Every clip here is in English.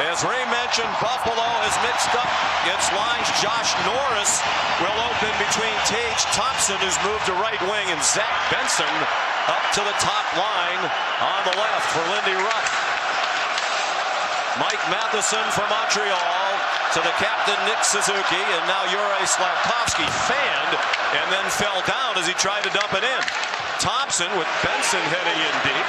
As Ray mentioned, Buffalo is mixed up against lines. Josh Norris will open between Tage Thompson, who's moved to right wing, and Zach Benson up to the top line on the left for Lindy Ruff. Mike Matheson from Montreal to the captain Nick Suzuki, and now Juraj Slafkovsky fanned and then fell down as he tried to dump it in. Thompson with Benson heading in deep.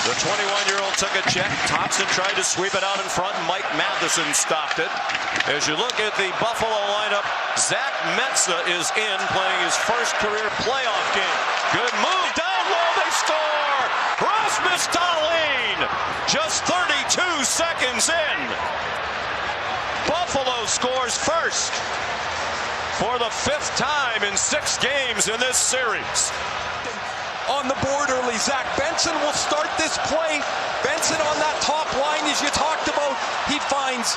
The 21-year-old took a check. Thompson tried to sweep it out in front. Mike Matheson stopped it. As you look at the Buffalo lineup, Zach Metsa is in, playing his first career playoff game. Good move. Down low, they score! Rasmus Dahlin, just 32 seconds in. Buffalo scores first for the 5th time in 6 games in this series. On the board early, Zach Benson will start this play. Benson on that top line, as you talked about, he finds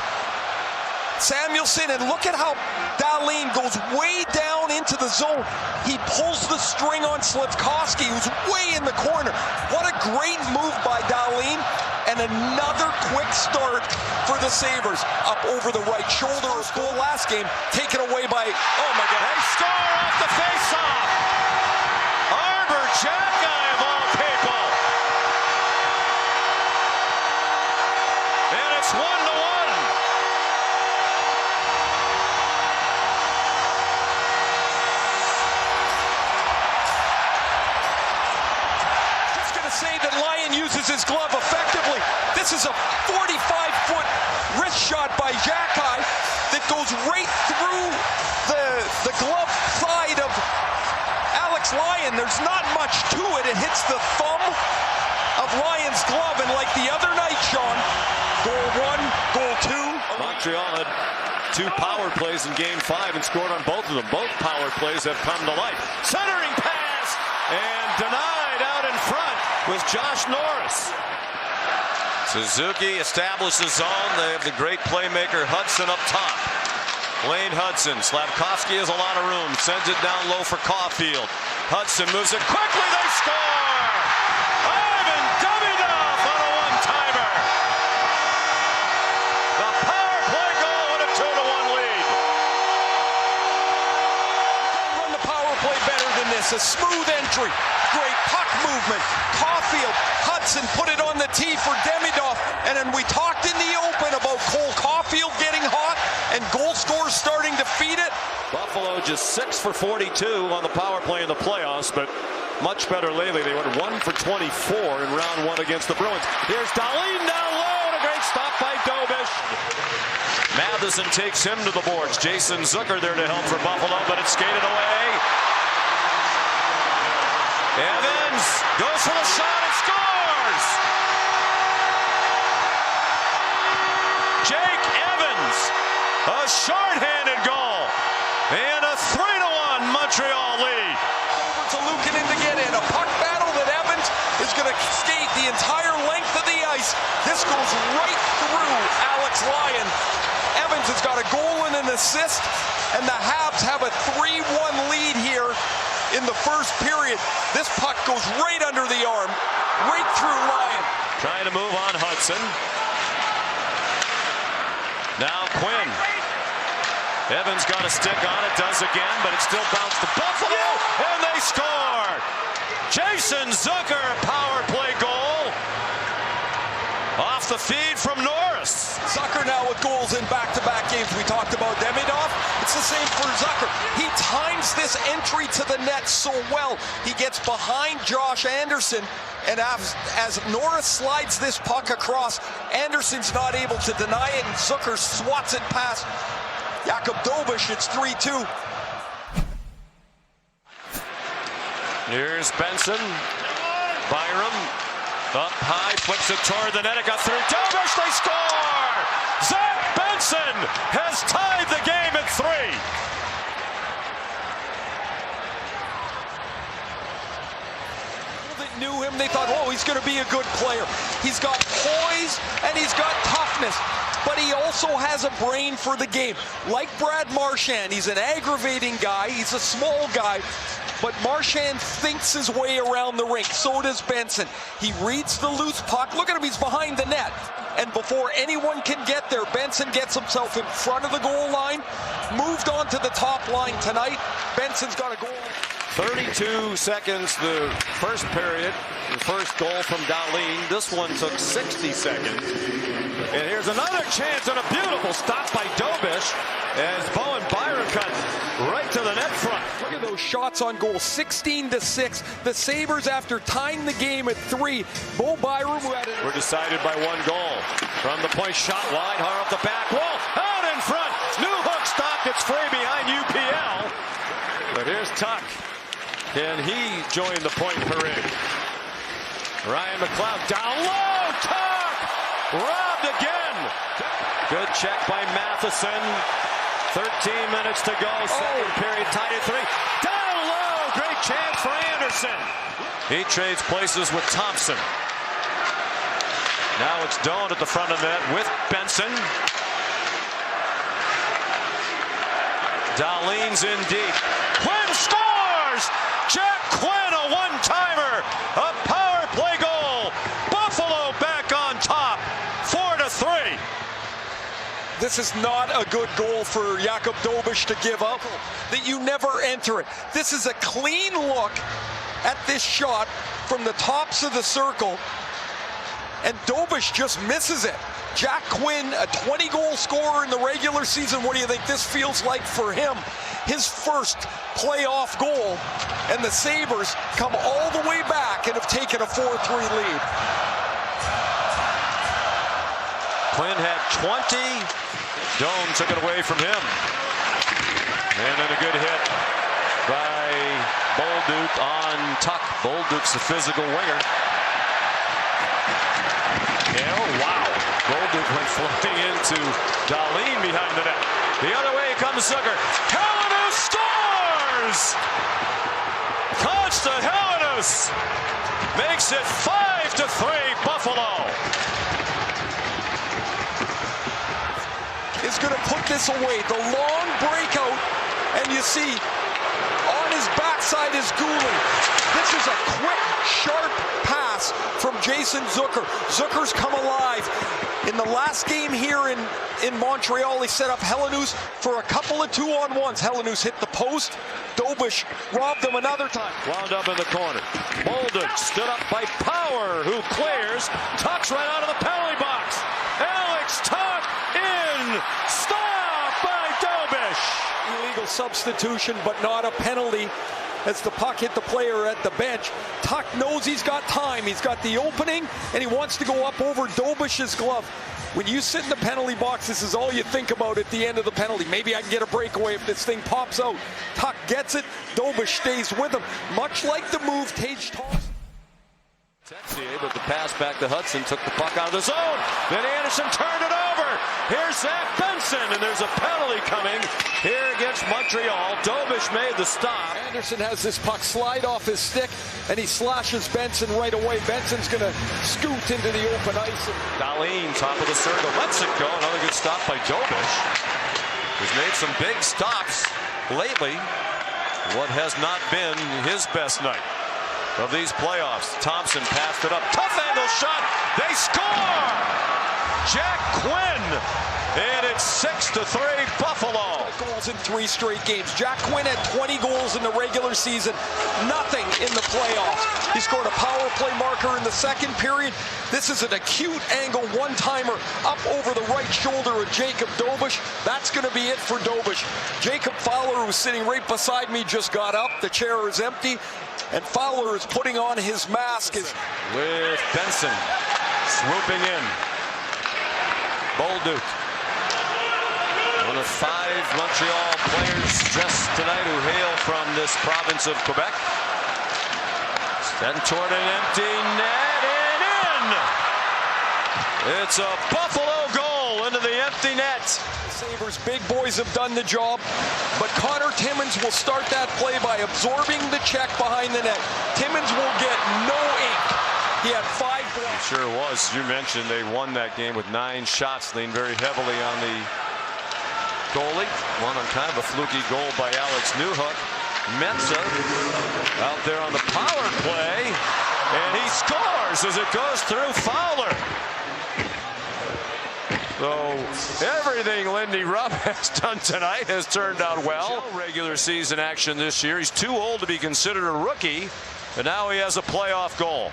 Samuelsson, and look at how Dahlin goes way down into the zone. He pulls the string on Slafkovsky, who's way in the corner. What a great move by Dahlin, and another quick start for the Sabres. Up over the right shoulder, goal last game, taken away by, oh my God. They score off the faceoff. Arber Xhekaj of all people. And it's 1-1. Say that Lyon uses his glove effectively. This is a 45-foot wrist shot by Xhekaj that goes right through the glove side of Alex Lyon. There's not much to it. It hits the thumb of Lyon's glove, and like the other night, Sean, goal 1, goal 2. Montreal had 2 power plays in game 5 and scored on both of them. Both power plays have come to life. Centering pass and denied out in front with Josh Norris. Suzuki establishes zone. They have the great playmaker Hudson up top. Lane Hudson. Slafkovsky has a lot of room. Sends it down low for Caulfield. Hudson moves it quickly. They score! Ivan Davidov on a one-timer. The power play goal and a 2-1 lead. Run the power play better than this. A smooth entry. Great puck movement. Caulfield, Hudson put it on the tee for Demidov, and then we talked in the open about Cole Caulfield getting hot and goal scorers starting to feed it. Buffalo just 6 for 42 on the power play in the playoffs, but much better lately. They went 1 for 24 in round 1 against the Bruins. Here's Dahlin down low, and a great stop by Dobish. Matheson takes him to the boards. Jason Zucker there to help for Buffalo, but it's skated away. Evans goes for the shot and scores! Jake Evans, a shorthanded goal, and a 3-1 Montreal lead. Over to Luukkonen to get in. A puck battle that Evans is going to skate the entire length of the ice. This goes right through Alex Lyon. Evans has got a goal and an assist, and the Habs have a 3-1 lead here in the first period. This puck goes right under the arm, right through Lyon. Trying to move on Hudson. Now Quinn. Evans got a stick on it, does again, but it still bounced to Buffalo, and they score! Jason Zucker, power play goal. Off the feed from Norris. Zucker now with goals in back-to-back games. We talked about Demidov. It's the same for Zucker. He times this entry to the net so well. He gets behind Josh Anderson, and as Norris slides this puck across, Anderson's not able to deny it, and Zucker swats it past Jakub Dobish. It's 3-2. Here's Benson. Byram up high, flips it toward the net. It got through Dobish. They score! Zach Benson has tied the game at 3. People that knew him, they thought, oh, he's going to be a good player. He's got poise and he's got toughness, but he also has a brain for the game. Like Brad Marchand, he's an aggravating guy. He's a small guy, but Marchand thinks his way around the rink. So does Benson. He reads the loose puck. Look at him, he's behind the net. and before anyone can get there, Benson gets himself in front of the goal line, moved on to the top line tonight. Benson's got a goal. 32 seconds the first period. The first goal from Dahlin. This one took 60 seconds. And here's another chance and a beautiful stop by Dobish as Bowen Byram cut right to the net front. Look at those shots on goal, 16-6. The Sabres, after tying the game at 3, Bo Byram were decided by one goal. From the point, shot wide, hard off the back wall, out in front. New hook stop, it's free behind UPL. But here's Tuck. Can he join the point parade? Ryan McLeod down low, Tuck! Robbed again. Good check by Matheson. 13 minutes to go. Second period tied at 3. Down low. Great chance for Anderson. He trades places with Thompson. Now it's Doan at the front of the net with Benson. Dahlin's in deep. Quinn scores! Jack Quinn, a one-timer. A power play goal. Buffalo back on top. 4-3. This is not a good goal for Jakub Dobish to give up, that you never enter it. This is a clean look at this shot from the tops of the circle, and Dobish just misses it. Jack Quinn, a 20-goal scorer in the regular season. What do you think this feels like for him? His first playoff goal, and the Sabres come all the way back and have taken a 4-3 lead. Quinn had 20. Doan took it away from him. And then a good hit by Bolduc on Tuck. Bolduc's a physical winger. And oh, wow. Bolduc went flying into Dahlin behind the net. The other way comes Zucker. Helenius scores! Consta Helenius makes it 5-3 Buffalo. Is going to put this away. The long breakout, and you see on his backside is Goulet. This is a quick, sharp pass from Jason Zucker. Zucker's come alive. In the last game here in Montreal, he set up Helenius for a couple of 2-on-1s. Helenius hit the post. Dobish robbed him another time. Wound up in the corner. Bolduc stood up by Power, who clears. Tuck's right out of the penalty box. Alex Tuck in. Stop by Dobish. Illegal substitution, but not a penalty, as the puck hit the player at the bench. Tuck knows he's got time. He's got the opening, and he wants to go up over Dobish's glove. When you sit in the penalty box, this is all you think about at the end of the penalty. Maybe I can get a breakaway if this thing pops out. Tuck gets it. Dobish stays with him. Much like the move Tage Thompson. Texier, but the pass back to Hudson took the puck out of the zone. Then Anderson turned it over. Here's Zach Benson, and there's a penalty coming here against Montreal. Dobish made the stop. Anderson has this puck slide off his stick, and he slashes Benson right away. Benson's going to scoot into the open ice. Dahlin, top of the circle, lets it go. Another good stop by Dobish. He's made some big stops lately. What has not been his best night of these playoffs. Thompson passed it up. Tough angle shot. They score! Jack Quinn. And it's 6-3 Buffalo. Goals in 3 straight games. Jack Quinn had 20 goals in the regular season. Nothing in the playoffs. He scored a power play marker in the second period. This is an acute angle one-timer up over the right shoulder of Jakub Dobish. That's going to be it for Dobish. Jacob Fowler, who's sitting right beside me, just got up. The chair is empty. And Fowler is putting on his mask. With Benson swooping in. Bolduc. One of 5 Montreal players dressed tonight who hail from this province of Quebec. Then toward an empty net and in! It's a Buffalo goal into the empty net. The Sabres big boys have done the job, but Connor Timmins will start that play by absorbing the check behind the net. Timmins will get no ink. He had 5 blocks. Sure was. You mentioned they won that game with 9 shots, leaned very heavily on the goalie. One on kind of a fluky goal by Alex Newhook. Mensah out there on the power play, and he scores as it goes through Fowler. So everything Lindy Rupp has done tonight has turned out well. Regular season action this year. He's too old to be considered a rookie, and now he has a playoff goal.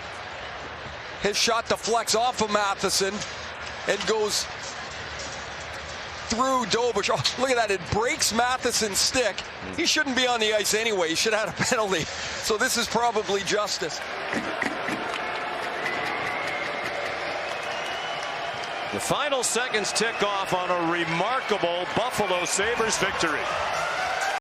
His shot deflects off of Matheson and goes through Dobush. Oh, look at that. It breaks Matheson's stick. He shouldn't be on the ice anyway. He should have had a penalty. So this is probably justice. The final seconds tick off on a remarkable Buffalo Sabres victory.